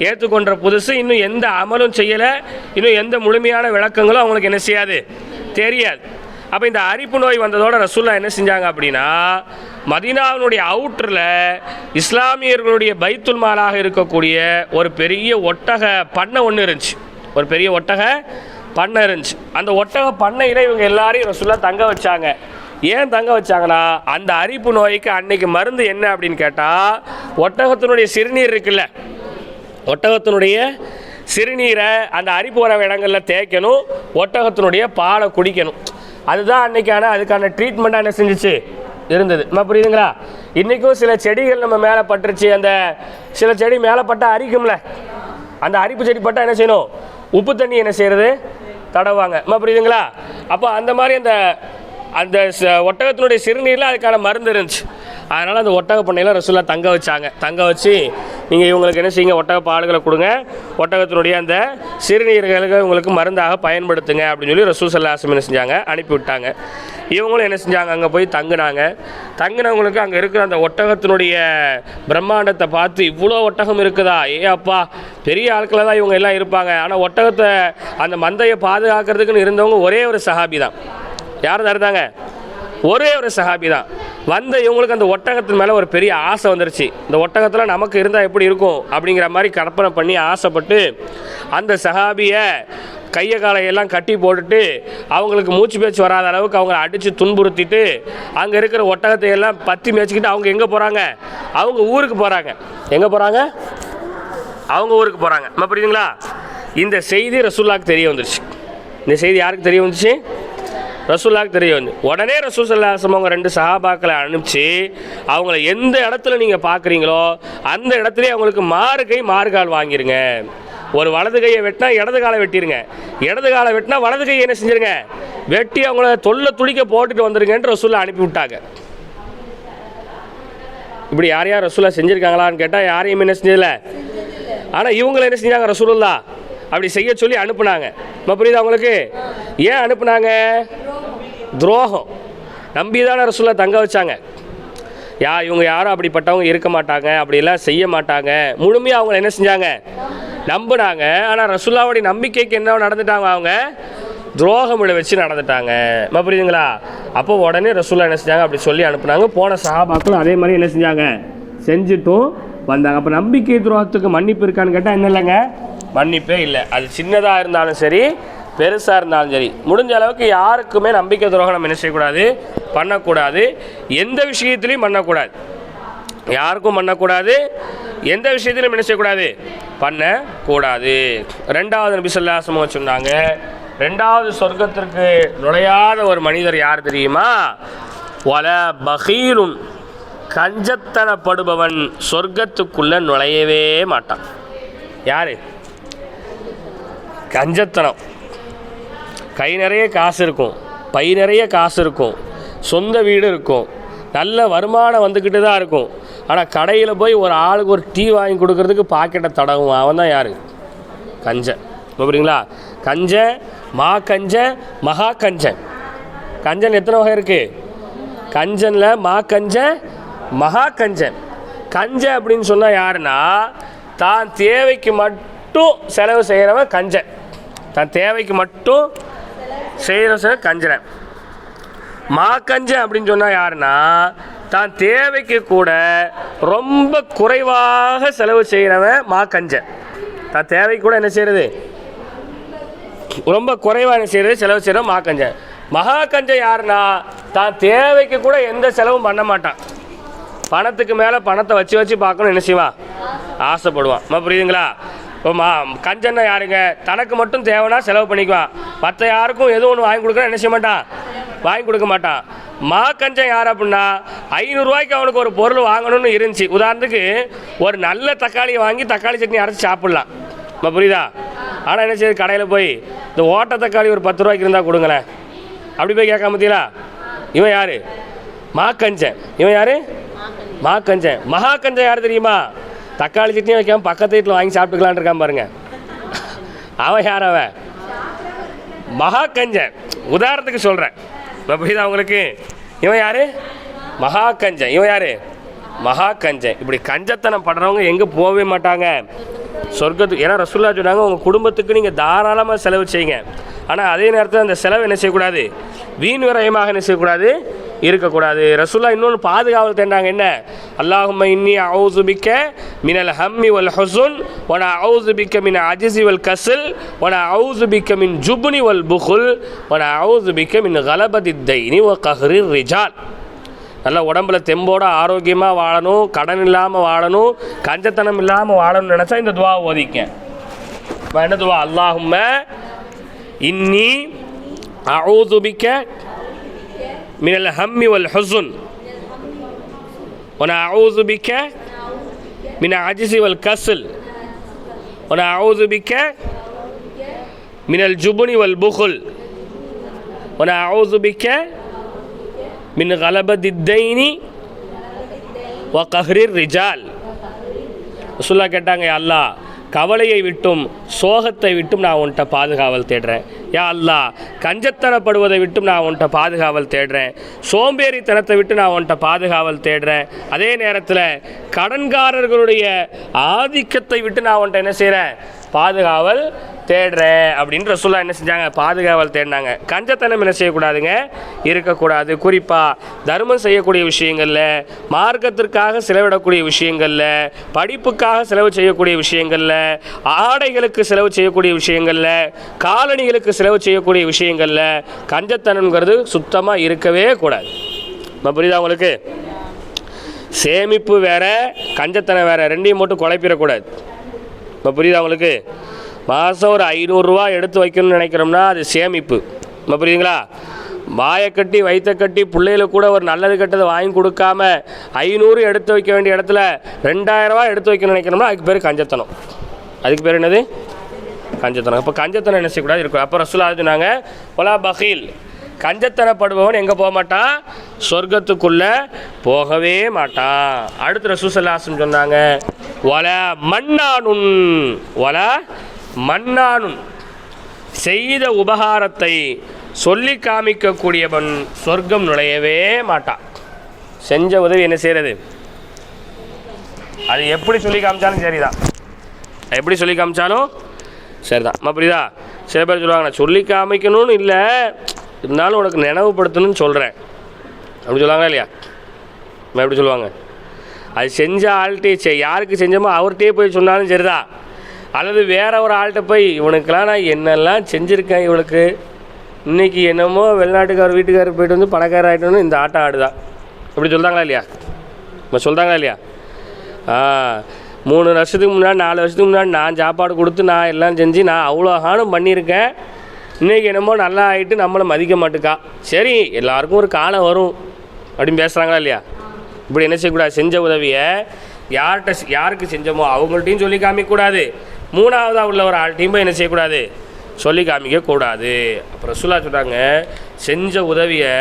ஏற்றுக்கொண்ட புதுசு, இன்னும் எந்த அமலும் செய்யலை, இன்னும் எந்த முழுமையான விளக்கங்களும் அவங்களுக்கு என்ன செய்யாது, தெரியாது. அப்போ இந்த அரிப்பு நோய் வந்ததோட ரசூலுல்லாஹ் என்ன செஞ்சாங்க அப்படின்னா, மதீனாவினுடைய அவுட்டரில் இஸ்லாமியர்களுடைய பைத்துல் மாலாக இருக்கக்கூடிய ஒரு பெரிய ஒட்டக பண்ணை ஒன்று இருந்துச்சு, ஒரு பெரிய ஒட்டக பண்ணை இருந்துச்சு. அந்த ஒட்டக பண்ணையில் இவங்க எல்லாரையும் ரசூலுல்லாஹ் தங்க வச்சாங்க. ஏன் தங்க வச்சாங்கன்னா, அந்த அரிப்பு நோய்க்கு அன்னைக்கு மருந்து என்ன அப்படின்னு கேட்டால், ஒட்டகத்தினுடைய சிறுநீர் இருக்குல்ல, ஒட்டகத்தினுடைய சிறுநீரை அந்த அரிப்பு வர இடங்களில் தேய்க்கணும், ஒட்டகத்தினுடைய பாலை குடிக்கணும். அதுதான் அன்னைக்கான அதுக்கான ட்ரீட்மெண்ட்டாக என்ன செஞ்சிச்சு இருந்தது. நம்ம புரியுதுங்களா? இன்றைக்கும் சில செடிகள் நம்ம மேலே பட்டுருச்சு, அந்த சில செடி மேலே பட்டால் அரிக்கும்ல, அந்த அரிப்பு செடி பட்டால் என்ன செய்யணும், உப்பு தண்ணி என்ன செய்கிறது, தடவாங்க. நம்ம புரியுதுங்களா? அப்போ அந்த மாதிரி அந்த ஒட்டகத்தினுடைய சிறுநீரில் அதுக்கான மருந்து இருந்துச்சு. அதனால் அந்த ஒட்டக பண்ணையில் ரசூலுல்லாஹ் தங்க வச்சாங்க. தங்க வச்சு நீங்கள் இவங்களுக்கு என்ன செய்யுங்க, ஒட்டக பால்களை கொடுங்க, ஒட்டகத்தினுடைய அந்த சிறுநீர்களுக்கு உங்களுக்கு மருந்தாக பயன்படுத்துங்க அப்படின்னு சொல்லி ரசூல் ஸல்லல்லாஹு அலைஹி வஸல்லம் என்ன செஞ்சாங்க, அனுப்பிவிட்டாங்க. இவங்களும் என்ன செஞ்சாங்க, அங்கே போய் தங்குனாங்க. தங்குனவங்களுக்கு அங்கே இருக்கிற அந்த ஒட்டகத்தினுடைய பிரம்மாண்டத்தை பார்த்து, இவ்வளோ ஒட்டகம் இருக்குதா, அப்பா பெரிய ஆட்களை தான் இவங்க எல்லாம் இருப்பாங்க. ஆனால் ஒட்டகத்தை அந்த மந்தையை பாதுகாக்கிறதுக்குன்னு இருந்தவங்க ஒரே ஒரு சஹாபி தான். யார் தான் இருந்தாங்க, ஒரே ஒரு சஹாபி தான். வந்த இவங்களுக்கு அந்த ஒட்டகத்தின் மேலே ஒரு பெரிய ஆசை வந்துருச்சு. இந்த ஒட்டகத்தில் நமக்கு இருந்தால் எப்படி இருக்கும் அப்படிங்கிற மாதிரி கற்பனை பண்ணி ஆசைப்பட்டு அந்த சஹாபியை கையை காலையெல்லாம் கட்டி போட்டுட்டு அவங்களுக்கு மூச்சு பேச்சு வராத அளவுக்கு அவங்கள அடித்து துன்புறுத்திட்டு அங்கே இருக்கிற ஒட்டகத்தை எல்லாம் பற்றி மேய்ச்சிக்கிட்டு அவங்க எங்கே போகிறாங்க, அவங்க ஊருக்கு போகிறாங்க. எங்கே போகிறாங்க, அவங்க ஊருக்கு போகிறாங்க. நம்ம புரியுதுங்களா? இந்த செய்தி ரசூலுல்லாஹ்க்கு தெரிய வந்துருச்சு. இந்த செய்தி யாருக்கு தெரிய வந்துச்சு, ரசூலுல்லாஹ்க்கு தெரிய வந்து உடனே ரசூல் ஸல்லல்லாஹு அலைஹி வஸல்லம் அவங்க 2 சஹாபாக்களை அனுப்பிச்சு அவங்கள எந்த இடத்துல நீங்கள் பார்க்குறீங்களோ அந்த இடத்துலேயே அவங்களுக்கு மாறுகால் வாங்கிருங்க. ஒரு வலது கையை வெட்டினா இடது காலை வெட்டிடுங்க, இடது காலை வெட்டினா வலது கையை என்ன செஞ்சுருங்க, வெட்டி அவங்கள தொல்லை துடிக்க போட்டுட்டு வந்துருங்கன்ட்டு ரசூலுல்லாஹ் அனுப்பி விட்டாங்க. இப்படி யார் ரசூலுல்லாஹ் செஞ்சுருக்காங்களான்னு கேட்டால் யாரையும் என்ன செஞ்சதில்லை. ஆனால் இவங்களை என்ன செஞ்சாங்க, ரசூலுல்லாஹ் அப்படி செய்ய சொல்லி அனுப்புனாங்க. இப்போ புரியுது அவங்களுக்கு? ஏன் அனுப்புனாங்க, துரோகம் நம்பி தானே ரசூலுல்லாஹ் தங்க வச்சாங்க. இவங்க யாரும் அப்படிப்பட்டவங்க இருக்க மாட்டாங்க, அப்படியெல்லாம் செய்ய மாட்டாங்க, முழுமையாக அவங்கள என்ன செஞ்சாங்க, நம்பினாங்க. ஆனால் ரசூலுல்லாஹ்வுடைய நம்பிக்கைக்கு என்ன நடந்துட்டாங்க, அவங்க துரோகம் வச்சு நடந்துட்டாங்க. நம்ம புரியுதுங்களா? அப்போ உடனே ரசூலுல்லாஹ் என்ன செஞ்சாங்க, அப்படி சொல்லி அனுப்புனாங்க. போன சஹாபாக்கள் அதே மாதிரி என்ன செஞ்சாங்க, செஞ்சுட்டும் வந்தாங்க. அப்போ நம்பிக்கை துரோகத்துக்கு மன்னிப்பு இருக்கான்னு கேட்டால் என்ன இல்லைங்க, மன்னிப்பே இல்லை. அது சின்னதாக இருந்தாலும் சரி, பெருசாக இருந்தாலும் சரி, முடிஞ்ச அளவுக்கு யாருக்குமே நம்பிக்கை துரோகம் நம்ம என்ன செய்யக்கூடாது, பண்ணக்கூடாது. எந்த விஷயத்துலையும் பண்ணக்கூடாது, யாருக்கும் பண்ணக்கூடாது, எந்த விஷயத்திலும் என்ன செய்யக்கூடாது, பண்ணக்கூடாது. 2வது நபி ஸல்லல்லாஹு அலைஹி வஸல்லம் சொன்னாங்க, ரெண்டாவது சொர்க்கத்திற்கு நுழையாத ஒரு மனிதர் யார் தெரியுமா? வல பகீருன், கஞ்சத்தனப்படுபவன் சொர்க்கத்துக்குள்ள நுழையவே மாட்டான். யாரு? கஞ்சத்தனம். கை நிறைய காசு இருக்கும், பை நிறைய காசு இருக்கும், சொந்த வீடு இருக்கும், நல்ல வருமானம் வந்துக்கிட்டு தான் இருக்கும். ஆனால் கடையில் போய் ஒரு ஆளுக்கு ஒரு டீ வாங்கி கொடுக்கறதுக்கு பாக்கெட்டை தடவும் அவன் தான் யார்? கஞ்சன். புரியுங்களா? கஞ்சன், மா கஞ்சன், மகா கஞ்சன். கஞ்சன் எத்தனை வகை இருக்குது? கஞ்சனில் மா கஞ்சன், மகா கஞ்சன். கஞ்சன் அப்படின்னு சொன்னால் யாருன்னா, தான் தேவைக்கு மட்டும் செலவு செய்கிறவன் கஞ்சன். தான் தேவைக்கு மட்டும் செய்கிற கஞ்சனை. மா கஞ்சன் அப்படின்னு சொன்னால் யாருன்னா, தான் தேவைக்கு கூட ரொம்ப குறைவாக செலவு செய்கிறவன் மா கஞ்சன். தான் தேவைக்கு கூட என்ன செய்கிறது? ரொம்ப குறைவாக என்ன செய்கிறது? செலவு செய்கிறவன் மா கஞ்சன். மகா கஞ்சன் யாருன்னா, தான் தேவைக்கு கூட எந்த செலவும் பண்ண மாட்டான். பணத்துக்கு மேலே பணத்தை வச்சு பார்க்கணும் என்ன செய்வான்? ஆசைப்படுவான். புரியுதுங்களா? இப்போ கஞ்சன்னா யாருங்க? தனக்கு மட்டும் தேவைன்னா செலவு பண்ணிக்குவான், மற்ற யாருக்கும் எதுவும் ஒன்று வாங்கி கொடுக்குறா என்ன செய்ய மாட்டான்? வாங்கி கொடுக்க மாட்டான். மா கஞ்சன் யார் அப்படின்னா, 500 ரூபாய்க்கு அவனுக்கு ஒரு பொருள் வாங்கணும்னு இருந்துச்சு. உதாரணத்துக்கு ஒரு நல்ல தக்காளியை வாங்கி தக்காளி சட்னி அரைச்சி சாப்பிட்லாம். புரியுதா? ஆனால் என்ன செய்யுது? கடையில் போய் இந்த ஓட்ட தக்காளி ஒரு 10 ரூபாய்க்கு இருந்தால் கொடுங்களேன் அப்படி போய் கேட்க மாட்டீங்களா? இவன் யார்? மா கஞ்சன். இவன் யார்? மா கஞ்சன். மகா கஞ்சன் யார் தெரியுமா? தக்காளி சட்னி வைக்காம பக்கத்து வீட்டில் வாங்கி சாப்பிட்டுக்கலான் இருக்கான் பாருங்க. அவன் யார்? அவன் மகா கஞ்சன். உதாரணத்துக்கு சொல்கிறேன், புரியுதா உங்களுக்கு? இவன் யார்? மகா கஞ்சன். இவன் யார்? மகா கஞ்சன். இப்படி கஞ்சத்தனம் படுறவங்க எங்கே போகவே மாட்டாங்க? சொர்க்கத்துக்கு. ஏன்னா ரசூலுல்லாஹ் சொன்னாங்க, உங்கள் குடும்பத்துக்கு நீங்கள் தாராளமாக செலவு செய்யுங்க, ஆனால் அதே நேரத்தில் அந்த செலவு என்ன செய்யக்கூடாது? வீண் விரயமாக என்ன செய்யக்கூடாது? இருக்கக்கூடாது. ரசூலுல்லாஹ் இன்னொன்று பாதுகாவல் தேண்டாங்க. என்ன? அல்லாஹும்ம இன்னி அஊது பிக்க மினல் ஹம்மி வல் ஹுஸன் வ நஅஊது பிக்க மின் அஜ்ஸி வல் கஸல் வ நஅஊது பிக்க மின் ஜுப்னி வல் புகுல் வ நஅஊது பிக்க மின் கலபதித் தைனி வ கஹ்ரிர் ரிஜால். நல்லா உடம்புல தெம்போட ஆரோக்கியமாக வாழணும், கடன் இல்லாமல் வாழணும், கஞ்சத்தனம் இல்லாமல் வாழணும்னு நினச்சா இந்த துவா ஓதிக்க. என்ன துவா? அல்லாஹும்ம இன்னி அஊது பிக்க மினல் ஹம்மி வல் ஹுஸன் வ நஅஊது பிக்க மின் அஜ்ஸி வல் கஸல் வ நஅஊது பிக்க மினல் ஜுப்னி வல் புகுல் வ நஅஊது பிக்க மின் கலபதித் தைனி வ கஹ்ரிர் ரிஜால். ரசூலுல்லாஹ் கேட்டாங்க, யா அல்லாஹ், கவலையை விட்டும் சோகத்தை விட்டும் நான் உன்கிட்ட பாதுகாவல் தேடுறேன். யா அல்லாஹ், கஞ்சத்தனப்படுவதை விட்டும் நான் உன்கிட்ட பாதுகாவல் தேடுறேன். சோம்பேறித்தனத்தை விட்டு நான் உன்கிட்ட பாதுகாவல் தேடுறேன். அதே நேரத்தில் கடன்காரர்களுடைய ஆதிக்கத்தை விட்டு நான் உன்கிட்ட என்ன செய்கிறேன்? பாதுகாவல் தேடுறேன் அப்படின்னு ரசூலுல்லாஹ் என்ன செஞ்சாங்க? பாதுகாவல் தேடினாங்க. கஞ்சத்தனம் என்ன செய்யக்கூடாதுங்க? இருக்கக்கூடாது. குறிப்பாக தர்மம் செய்யக்கூடிய விஷயங்களில், மார்க்கத்திற்காக செலவிடக்கூடிய விஷயங்களில், படிப்புக்காக செலவு செய்யக்கூடிய விஷயங்களில், ஆடைகளுக்கு செலவு செய்யக்கூடிய விஷயங்களில், காலணிகளுக்கு செலவு செய்யக்கூடிய விஷயங்களில் கஞ்சத்தனம்ங்கிறது சுத்தமாக இருக்கவே கூடாது. புரியுதா உங்களுக்கு? சேமிப்பு வேற, கஞ்சத்தனம் வேற, ரெண்டையும் மட்டும் குழப்பிடக்கூடாது. புரியுதா உங்களுக்கு? மாதம் ஒரு 500 ரூபா எடுத்து வைக்கணும்னு நினைக்கிறோம்னா அது சேமிப்பு. புரியுதுங்களா? வாயை கட்டி வயிற்ற கட்டி பிள்ளைகளுக்கு கூட ஒரு நல்லது கெட்டதை வாங்கி கொடுக்காம 500 எடுத்து வைக்க வேண்டிய இடத்துல 2000 ரூபா எடுத்து வைக்கணும்னு நினைக்கிறோம்னா அதுக்கு பேர் கஞ்சத்தனம். அதுக்கு பேர் என்னது? கஞ்சத்தனம். அப்போ கஞ்சத்தனம் என்ன செய்யக்கூடாது? இருக்கும். அப்போ ரசூலுல்லாஹ் சொன்னாங்க, வலா பகீல், கஞ்சத்தனப்படுபவன் எங்கே போக மாட்டான்? சொர்க்கத்துக்குள்ளே போகவே மாட்டான். அடுத்து ரசூல் ஸல்லல்லாஹு அலைஹி வஸல்லம் சொன்னாங்க, வல மன்னானுன், வல மன்னானுன், செய்த உபகாரத்தை சொல்லி காமிக்கக்கூடியவன் சொர்க்கம் நுழையவே மாட்டான். செஞ்ச உதவி என்ன செய்கிறது? அது எப்படி சொல்லி காமிச்சாலும் சரிதான், எப்படி சொல்லி காமிச்சாலும் சரிதான். புரியுதா? சில பேர் சொல்லுவாங்க, நான் சொல்லி காமிக்கணும்னு இல்லை, இருந்தாலும் உனக்கு நினைவுபடுத்தணும்னு சொல்கிறேன் அப்படி சொல்லுவாங்களா இல்லையா? எப்படி சொல்லுவாங்க? அது செஞ்ச ஆள்கிட்டே யாருக்கு செஞ்சோமோ அவர்கிட்டே போய் சொன்னாலும் சரிதான், அல்லது வேற ஒரு ஆள்கிட்ட போய் இவனுக்கெல்லாம் நான் என்னெல்லாம் செஞ்சுருக்கேன், இவளுக்கு இன்றைக்கி என்னமோ வெளிநாட்டுக்கார் வீட்டுக்காரர் போய்ட்டு வந்து பணக்காரர் ஆகிட்டோன்னு இந்த ஆட்டம் ஆடுதான் அப்படி சொல்கிறாங்களா இல்லையா? நம்ம சொல்கிறாங்களா இல்லையா? 3 வருஷத்துக்கு முன்னாடி 4 வருஷத்துக்கு முன்னாடி நான் சாப்பாடு கொடுத்து நான் எல்லாம் செஞ்சு நான் அவ்வளோ ஹானும் பண்ணியிருக்கேன், இன்றைக்கி என்னமோ நல்லா ஆகிட்டு நம்மளை மதிக்க மாட்டுக்கா. சரி, எல்லாருக்கும் ஒரு காலம் வரும் அப்படின்னு பேசுகிறாங்களா இல்லையா? இப்படி என்ன செய்யக்கூடாது? செஞ்ச உதவியை யாருக்கு செஞ்சோமோ அவங்கள்ட்டையும் சொல்லி காமிக்கக்கூடாது, மூணாவதாக உள்ள ஒரு ஆள்கிட்டையும் போய் என்ன செய்யக்கூடாது? சொல்லி காமிக்கக்கூடாது. அப்புறம் ரசூலுல்லாஹ் சொல்கிறாங்க, செஞ்ச உதவியை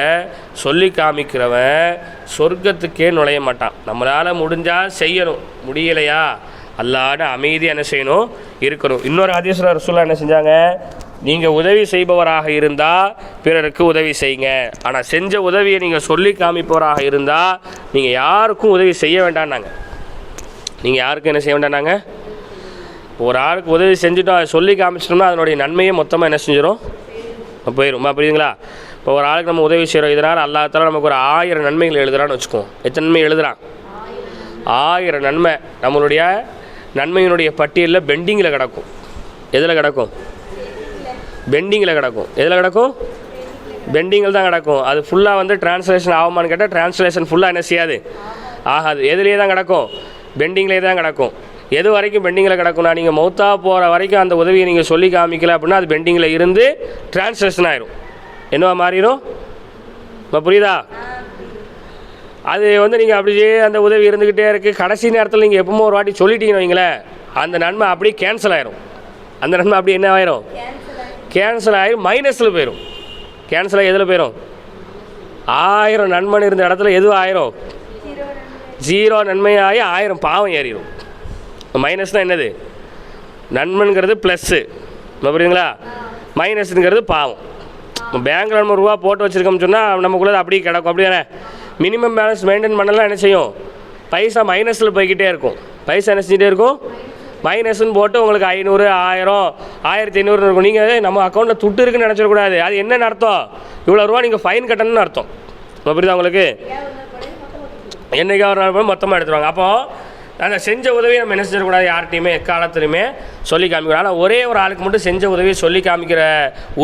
சொல்லி காமிக்கிறவன் சொர்க்கத்துக்கே நுழைய மாட்டான். நம்மளால் முடிஞ்சால் செய்யணும், முடியலையா அல்லாஹ்னு அமைதியாக என்ன செய்யணும்? இருக்கணும். இன்னொரு ஹதீஸ்ல ரசூலுல்லாஹ் என்ன செஞ்சாங்க? நீங்கள் உதவி செய்பவராக இருந்தால் பிறருக்கு உதவி செய்யுங்க, ஆனால் செஞ்ச உதவியை நீங்கள் சொல்லி காமிப்பவராக இருந்தால் நீங்கள் யாருக்கும் உதவி செய்ய வேண்டாம்னாங்க. நீங்கள் யாருக்கும் என்ன செய்ய வேண்டாம்னாங்க? ஒரு ஆளுக்கு உதவி செஞ்சுட்டோம், அதை சொல்லி காமிச்சிட்டோம்னா அதனுடைய நன்மையை மொத்தமாக என்ன செஞ்சிடும்? போயிடுமா? புரியுதுங்களா? இப்போ ஒரு ஆளுக்கு நம்ம உதவி செய்கிறோம், இதனால் அல்லாஹ் தஆலா நமக்கு ஒரு 1000 நன்மைகள் எழுதுறான்னு வச்சுக்கோம். எத்தனை நன்மை எழுதுறான்? 1000 நன்மை நம்மளுடைய நன்மையினுடைய பட்டியலில் பெண்டிங்கில் கிடக்கும். எதில் கிடக்கும்? பெண்டிங்கில் கிடக்கும். எதில் கிடக்கும்? பெண்டிங்கில் தான் கிடக்கும். அது ஃபுல்லாக வந்து டிரான்ஸ்லேஷன் ஆகுமான்னு கேட்டால் டிரான்ஸ்லேஷன் ஃபுல்லாக என்ன செய்யாது? ஆகாது. எதுலேயே தான் கிடக்கும்? பெண்டிங்லேயே தான் கிடக்கும். எது வரைக்கும் பெண்டிங்கில் கிடக்கும்னா, நீங்கள் மௌத்தா போகிற வரைக்கும் அந்த உதவியை நீங்கள் சொல்லி காமிக்கல அப்படின்னா அது பெண்டிங்கில் இருந்து டிரான்ஸ்லேஷன் ஆயிரும். என்னவா மாறிடும்? இப்போ புரியுதா? அது வந்து நீங்கள் அப்படியே அந்த உதவி இருந்துக்கிட்டே இருக்குது. கடைசி நேரத்தில் நீங்கள் எப்பவுமே ஒரு வாட்டி சொல்லிட்டீங்கன்னு வைங்களேன், அந்த நன்மை அப்படியே கேன்சல் ஆயிரும். அந்த நன்மை அப்படியே என்ன ஆயிரும்? கேன்சல் ஆகி மைனஸில் போயிடும். கேன்சல் ஆகி எதில் போயிடும்? 1000 நன்மை இருந்த இடத்துல எதுவும் ஆயிரும்? 0 நன்மையாகி 1000 பாவம் ஏறிடும். மைனஸ்னால் என்னது? நன்மைங்கிறது ப்ளஸ்ஸு, புரியுதுங்களா? மைனஸுங்கிறது பாவம். பேங்க்கில் நம்ம ரூபா போட்டு வச்சுருக்கோம்னு சொன்னால் நமக்குள்ளே அப்படியே கிடக்கும். அப்படியே மினிமம் பேலன்ஸ் மெயின்டைன் பண்ணலாம் என்ன செய்யும்? பைசா மைனஸில் போய்கிட்டே இருக்கும். பைசா என்ன செஞ்சுட்டே இருக்கும்? மைனஸ்ன்னு போட்டு உங்களுக்கு 500, 1000, 1500 இருக்கும். நீங்கள் நம்ம அக்கௌண்ட்டில் துட்டு இருக்குன்னு நினச்சிடக்கூடாது. அது என்னென்னு அர்த்தம்? இவ்வளோ ரூபா நீங்கள் ஃபைன் கட்டணும்னு அர்த்தம். புரியுதா உங்களுக்கு? என்றைக்கா ஒரு நாள் போய் மொத்தமாக எடுத்துருவாங்க. அப்போது அந்த செஞ்ச உதவியை நம்ம என்ன செஞ்சிடக்கூடாது? யார்கிட்டையுமே எக்காலத்துலையுமே சொல்லி காமிக்கிறோம். ஆனால் ஒரே ஒரு ஆளுக்கு மட்டும் செஞ்ச உதவியை சொல்லி காமிக்கிற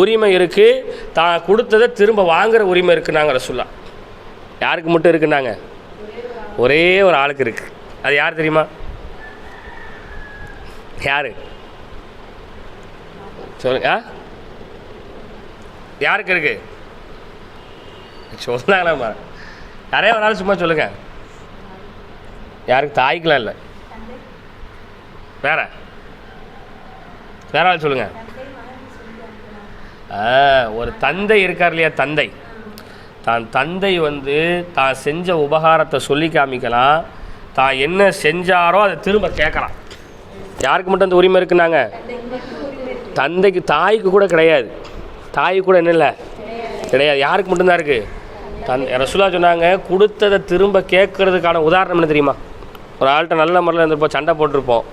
உரிமை இருக்குது. தான் கொடுத்ததை திரும்ப வாங்குகிற உரிமை இருக்குன்னாங்க ரசூலுல்லாஹ். யாருக்கு மட்டும் இருக்குன்னாங்க? ஒரே ஒரு ஆளுக்கு இருக்குது. அது யார் தெரியுமா? யார் சொல்லுங்க. யாருக்கு இருக்கு? சொல்லாங்களா? யாரே ஒரு நாள் சும்மா சொல்லுங்க. யாருக்கு? தாய்க்கெலாம் இல்லை, வேற வேற ஆள் சொல்லுங்க. ஒரு தந்தை இருக்கார் இல்லையா? தந்தை தந்தை வந்து தான் செஞ்ச உபகாரத்தை சொல்லி காமிக்கலாம். தான் என்ன செஞ்சாரோ அதை திரும்ப கேட்கலாம். யாருக்கு மட்டும் அந்த உரிமை இருக்குன்னாங்க? தந்தைக்கு. தாய்க்கு கூட கிடையாது. தாய்க்கு கூட என்ன இல்லை? கிடையாது. யாருக்கு மட்டும்தான் இருக்குது? ரசூலுல்லாஹ் சொன்னாங்க, கொடுத்ததை திரும்ப கேட்கறதுக்கான உதாரணம் என்ன தெரியுமா? ஒரு ஆள்கிட்ட நல்ல முறையில் இருந்திருப்போம், சண்டை போட்டிருப்போம்.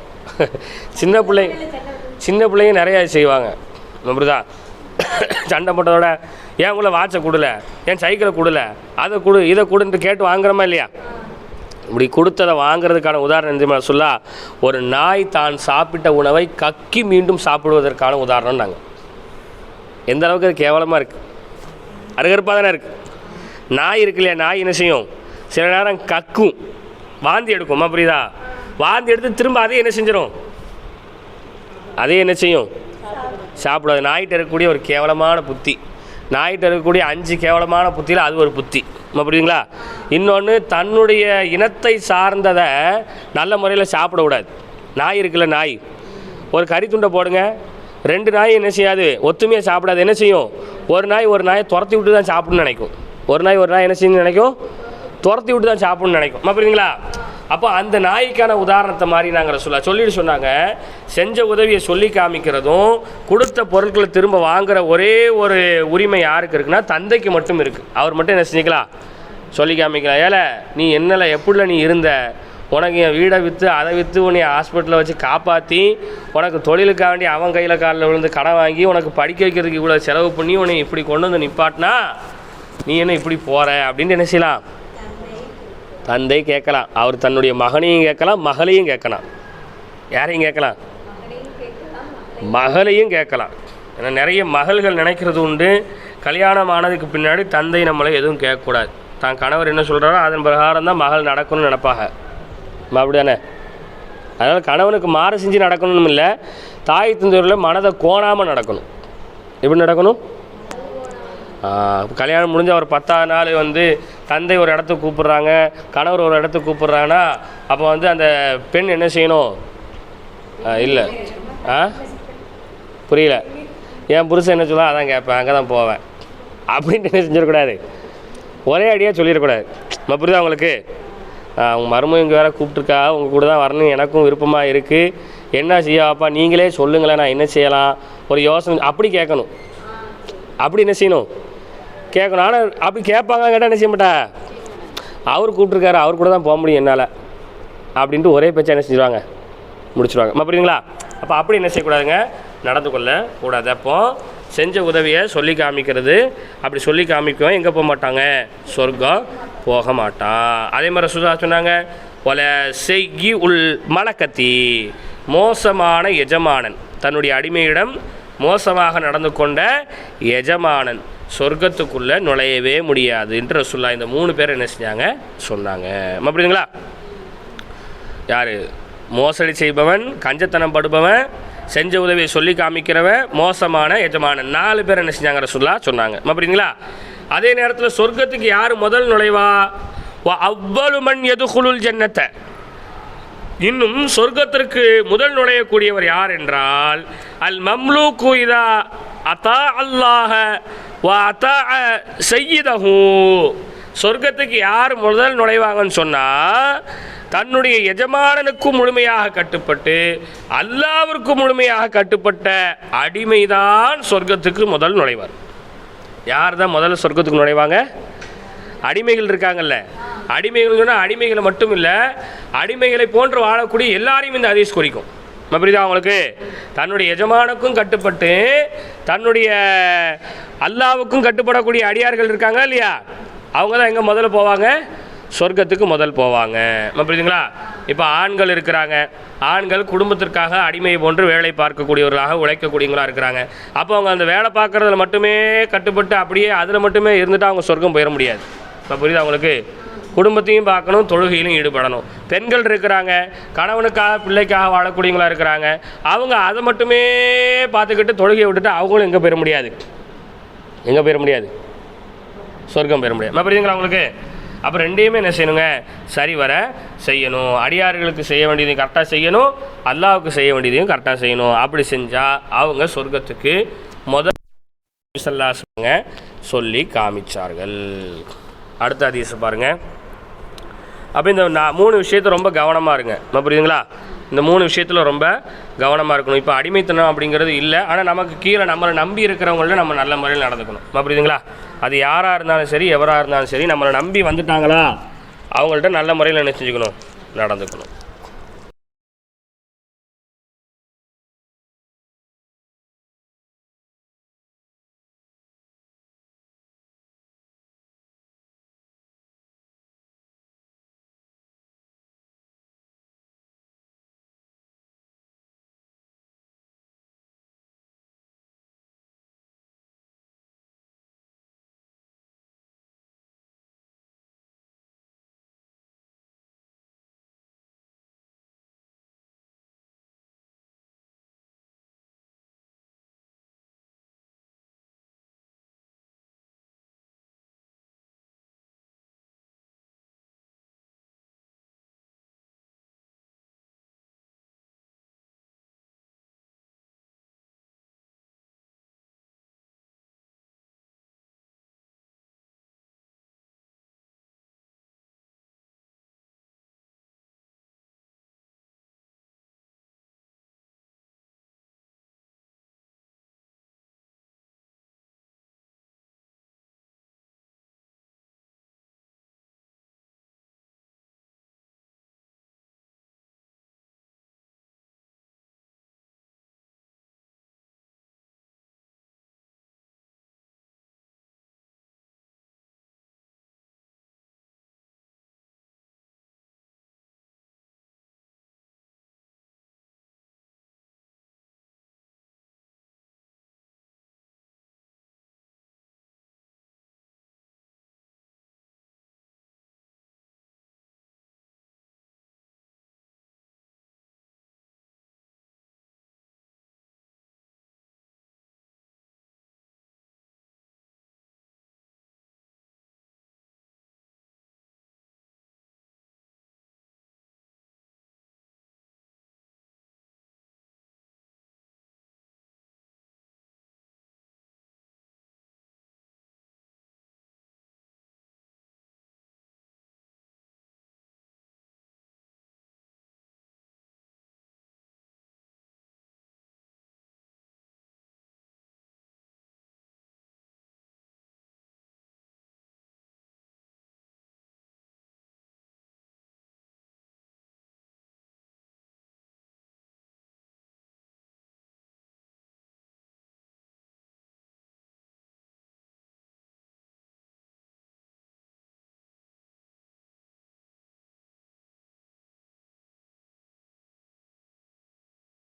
சின்ன பிள்ளைங்க நிறையா செய்வாங்க. புரியுதா? சண்டை போட்டதோட ஏன் உங்களை வாட்சை கொடுல, ஏன் சைக்கிளை கொடுல, அதை கொடு, இதை கொடுன்ட்டு கேட்டு வாங்குறோமா இல்லையா? இப்படி கொடுத்ததை வாங்கிறதுக்கான உதாரணம் தெரியுமா? சொல்லா, ஒரு நாய் தான் சாப்பிட்ட உணவை கக்கி மீண்டும் சாப்பிடுவதற்கான உதாரணம் நாங்கள். எந்த அளவுக்கு அது கேவலமாக இருக்குது, அருகருப்பாக தானே இருக்குது. நாய் இருக்கு இல்லையா? நாய் என்ன செய்யும்? சில நேரம் கக்கும், வாந்தி எடுக்குமா? புரியுதா? வாந்தி எடுத்து திரும்ப அதே என்ன செஞ்சிடும்? அதே என்ன செய்யும்? சாப்பிடாது. நாய்கிட்ட இருக்கக்கூடிய ஒரு கேவலமான புத்தி, நாய்கிட்ட இருக்கக்கூடிய 5 கேவலமான புத்தியில் அது ஒரு புத்தி. புரியுதுங்களா? இன்னொன்று, தன்னுடைய இனத்தை சார்ந்ததை நல்ல முறையில் சாப்பிடக்கூடாது. நாய் இருக்குல்ல, நாய் ஒரு கறி துண்டை போடுங்க, 2 நாய் என்ன செய்யாது? ஒத்துமையாக சாப்பிடாது. என்ன செய்யும்? ஒரு நாயை துரத்தி விட்டு தான் சாப்பிடணும்னு நினைக்கும். ஒரு நாய் என்ன செய்யணும்னு நினைக்கும்? துரத்தி விட்டு தான் சாப்பிடணும்னு நினைக்கும். புரியுதுங்களா? அப்போ அந்த நாய்க்கான உதாரணத்தை மாதிரி நாங்கள் சொல்லிட்டு சொன்னாங்க, செஞ்ச உதவியை சொல்லி காமிக்கிறதும் கொடுத்த பொருட்களை திரும்ப வாங்குகிற ஒரே ஒரு உரிமை யாருக்கு இருக்குன்னா தந்தைக்கு மட்டும் இருக்குது. அவர் மட்டும் என்ன செஞ்சுக்கலாம்? சொல்லி காமிக்கலாம். ஏல நீ என்னல எப்படில நீ இருந்த, உனக்கு என் வீடை விற்று அதை விற்று உன்னை ஹாஸ்பிட்டலில் வச்சு காப்பாற்றி, உனக்கு தொழிலுக்காக வேண்டி அவன் கையில் காலில் விழுந்து கடன் வாங்கி உனக்கு படிக்க வைக்கிறதுக்கு இவ்வளோ செலவு பண்ணி உன்னை இப்படி கொண்டு வந்து நிப்பாட்டினா நீ என்ன இப்படி போகிற அப்படின்ட்டு என்ன செய்யலாம்? தந்தை கேட்கலாம். அவர் தன்னுடைய மகனையும் கேட்கலாம், மகளையும் கேட்கலாம். யாரையும் கேட்கலாம்? மகளையும் கேட்கலாம். ஏன்னா நிறைய மகள்கள் நினைக்கிறது உண்டு, கல்யாணம் ஆனதுக்கு பின்னாடி தந்தை நம்மளை எதுவும் கேட்கக்கூடாது, தான் கணவர் என்ன சொல்கிறாரோ அதன் பிரகாரம் தான் மகள் நடக்கணும்னு நினைப்பாங்க. அப்படிதானே? அதனால் கணவனுக்கு மாறு செஞ்சு நடக்கணும்னு இல்லை, தாய் தந்தையரில் மனதை கோணாமல் நடக்கணும். எப்படி நடக்கணும்? கல்யாணம் முடிஞ்ச ஒரு 10ஆவது நாள் வந்து தந்தை ஒரு இடத்துக்கு கூப்பிட்றாங்க, கணவர் ஒரு இடத்துக்கு கூப்பிட்றாங்கன்னா அப்போ வந்து அந்த பெண் என்ன செய்யணும்? இல்லை புரியல. என் புருஷன் என்ன சொல்ல அதான் கேட்பேன், அங்கே தான் போவேன் அப்படின்ட்டு என்ன செஞ்சிடக்கூடாது, ஒரே அடியாக சொல்லிடக்கூடாது. நம்ம புரியுதா உங்களுக்கு? அவங்க மருமகம் இங்கே வேறு கூப்பிட்ருக்கா, உங்கள் கூட தான் வரணும், எனக்கும் விருப்பமாக இருக்குது, என்ன செய்யாப்பா நீங்களே சொல்லுங்களேன், நான் என்ன செய்யலாம், ஒரு யோசனை அப்படி கேட்கணும். அப்படி என்ன செய்யணும்? கேட்கணும். ஆனால் அப்படி கேட்பாங்க கேட்டால் என்ன செய்ய மாட்டா, அவர் கூப்பிட்ருக்காரு, அவர் கூட தான் போக முடியும் என்னால் அப்படின்ட்டு ஒரே பேச்சா என்ன செஞ்சுருவாங்க, முடிச்சுருவாங்க. புரியுதுங்களா? அப்போ அப்படி என்ன செய்யக்கூடாதுங்க, நடந்து கொள்ள கூடாது. அப்போ செஞ்ச உதவியை சொல்லி காமிக்கிறது, அப்படி சொல்லி காமிக்கவும் எங்கே போக மாட்டாங்க, சொர்க்கம் போக மாட்டான். அதே மாதிரி சுதா சொன்னாங்க, ஒல செய்கி உள் மலக்கத்தி, மோசமான எஜமானன், தன்னுடைய அடிமையிடம் மோசமாக நடந்து கொண்ட எஜமானன் சொர்க்கத்துக்குள்ளே நுழையவே முடியாது என்று ரசூலுல்லாஹ் இந்த 3 பேர் என்ன செஞ்சாங்க சொன்னாங்க. புரியுதுங்களா? யார்? மோசடி செய்பவன், கஞ்சத்தனம் படுபவன், செஞ்ச உதவியை சொல்லி காமிக்கிறவன், மோசமான எஜமானன், 4 பேர் என்ன செஞ்சாங்க ரசூலுல்லாஹ் சொன்னாங்க. புரியுதுங்களா? அதே நேரத்தில் சொர்க்கத்துக்கு யார் முதல் நுழைவா? அவ்வளு மன் யதுகுலுல் ஜன்னத்தை, இன்னும் சொர்க்கத்திற்கு முதல் நுழையக்கூடியவர் யார் என்றால் அல் மம்லூக்கு இதா அதா அல்லாஹ வ அதா சய்யிதஹு. சொர்க்கத்துக்கு யார் முதல் நுழைவாங்கன்னு சொன்னால் தன்னுடைய எஜமானனுக்கும் முழுமையாக கட்டுப்பட்டு அல்லாஹ்விற்கும் முழுமையாக கட்டுப்பட்ட அடிமைதான் சொர்க்கத்துக்கு முதல் நுழைவார். யார் தான் முதல்ல சொர்க்கத்துக்கு நுழைவாங்க? அடிமைகள் இருக்காங்கல்ல, அடிமைகள் சொன்னால் அடிமைகளை மட்டும் இல்லை, அடிமைகளை போன்று வாழக்கூடிய எல்லாரையும் இந்த ஹதீஸ் குறிக்கும். புரியுதா அவங்களுக்கு? தன்னுடைய எஜமானுக்கும் கட்டுப்பட்டு தன்னுடைய அல்லாவுக்கும் கட்டுப்படக்கூடிய அடியார்கள் இருக்காங்க இல்லையா, அவங்க தான் எங்கே முதல்ல போவாங்க? சொர்க்கத்துக்கு முதல் போவாங்க. புரியுதுங்களா? இப்போ ஆண்கள் இருக்கிறாங்க, ஆண்கள் குடும்பத்திற்காக அடிமையை போன்று வேலை பார்க்கக்கூடியவர்களாக உழைக்கக்கூடியவங்களாக இருக்கிறாங்க. அப்போ அவங்க அந்த வேலை பார்க்குறதுல மட்டுமே கட்டுப்பட்டு அப்படியே அதில் மட்டுமே இருந்துட்டு அவங்க சொர்க்கம் போயிட முடியாது. இப்போ புரியுதா அவங்களுக்கு? குடும்பத்தையும் பார்க்கணும், தொழுகையிலும் ஈடுபடணும். பெண்கள் இருக்கிறாங்க, கணவனுக்காக பிள்ளைக்காக வாழக்கூடியவங்களாக இருக்கிறாங்க, அவங்க அதை மட்டுமே பார்த்துக்கிட்டு தொழுகையை விட்டுட்டு அவங்களும் எங்கே போயிட முடியாது, எங்கே போயிட முடியாது, சொர்க்கம் போயிட முடியாது. புரியுதுங்களா அவங்களுக்கு? அப்போ ரெண்டையுமே என்ன செய்யணுங்க, சரி வர செய்யணும். அடியார்களுக்கு செய்ய வேண்டியதையும் கரெக்டாக செய்யணும், அல்லாஹ்வுக்கு செய்ய வேண்டியதையும் கரெக்டாக செய்யணும். அப்படி செஞ்சால் அவங்க சொர்க்கத்துக்கு முதல் சொல்லி காமிச்சார்கள். அடுத்த ஹதீஸ் பாருங்கள். அப்போ இந்த 3 விஷயத்தை ரொம்ப கவனமாக இருங்க. புரியுதுங்களா? இந்த 3 விஷயத்தில் ரொம்ப கவனமாக இருக்கணும். இப்போ அடிமைத்தனம் அப்படிங்கிறது இல்லை, ஆனால் நமக்கு கீழே நம்மளை நம்பி இருக்கிறவங்கள்ட்ட நம்ம நல்ல முறையில் நடந்துக்கணும். புரியுதுங்களா? அது யாராக இருந்தாலும் சரி, எவராக இருந்தாலும் சரி, நம்மளை நம்பி வந்துட்டாங்களா அவங்கள்ட்ட நல்ல முறையில் என்ன செஞ்சுக்கணும், நடந்துக்கணும்.